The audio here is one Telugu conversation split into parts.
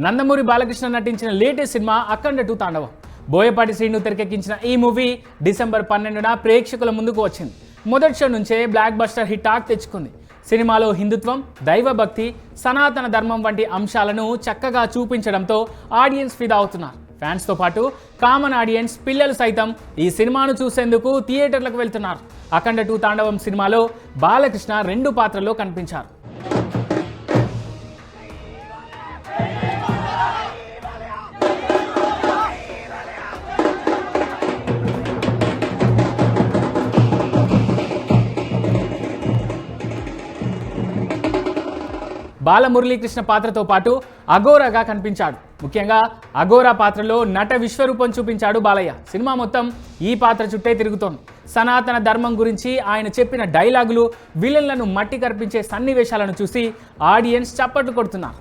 నందమూరి బాలకృష్ణ నటించిన లేటెస్ట్ సినిమా అఖండ 2 తాండవం. బోయపాటి శ్రీను తెరకెక్కించిన ఈ మూవీ డిసెంబర్ 12న ప్రేక్షకుల ముందుకు వచ్చింది. మొదటి షో నుంచే బ్లాక్ బస్టర్ హిట్ టాక్ తెచ్చుకుంది. సినిమాలో హిందుత్వం, దైవభక్తి, సనాతన ధర్మం వంటి అంశాలను చక్కగా చూపించడంతో ఆడియన్స్ ఫిదా అవుతున్నారు. ఫ్యాన్స్తో పాటు కామన్ ఆడియన్స్, పిల్లలు సైతం ఈ సినిమాను చూసేందుకు థియేటర్లకు వెళ్తున్నారు. అఖండ 2 తాండవం సినిమాలో బాలకృష్ణ 2 పాత్రల్లో కనిపించారు. బాలమురళీకృష్ణ పాత్రతో పాటు అఘోరాగా కనిపించాడు. ముఖ్యంగా అఘోరా పాత్రలో నట విశ్వరూపం చూపించాడు బాలయ్య. సినిమా మొత్తం ఈ పాత్ర చుట్టే తిరుగుతోంది. సనాతన ధర్మం గురించి ఆయన చెప్పిన డైలాగులు, విలన్లను మట్టి కర్పించే సన్నివేశాలను చూసి ఆడియన్స్ చప్పట్లు కొడుతున్నారు.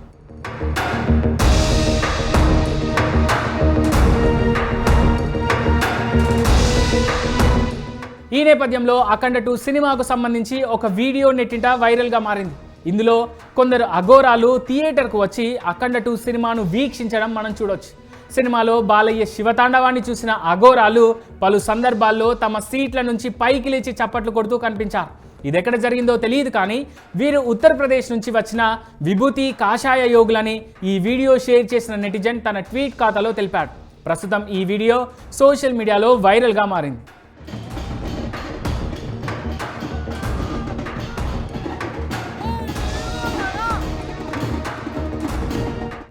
ఈ నేపథ్యంలో అఖండ 2 సినిమాకు సంబంధించి ఒక వీడియో నెట్టింట వైరల్గా మారింది. ఇందులో కొందరు అఘోరాలు థియేటర్కు వచ్చి అఖండ 2 సినిమాను వీక్షించడం మనం చూడొచ్చు. సినిమాలో బాలయ్య శివతాండవాన్ని చూసిన అఘోరాలు పలు సందర్భాల్లో తమ సీట్ల నుంచి పైకి లేచి చప్పట్లు కొడుతూ కనిపించారు. ఇదెక్కడ జరిగిందో తెలియదు, కానీ వీరు ఉత్తరప్రదేశ్ నుంచి వచ్చిన విభూతి కాషాయ యోగులని ఈ వీడియో షేర్ చేసిన నెటిజన్ తన ట్వీట్ ఖాతాలో తెలిపాడు. ప్రస్తుతం ఈ వీడియో సోషల్ మీడియాలో వైరల్గా మారింది.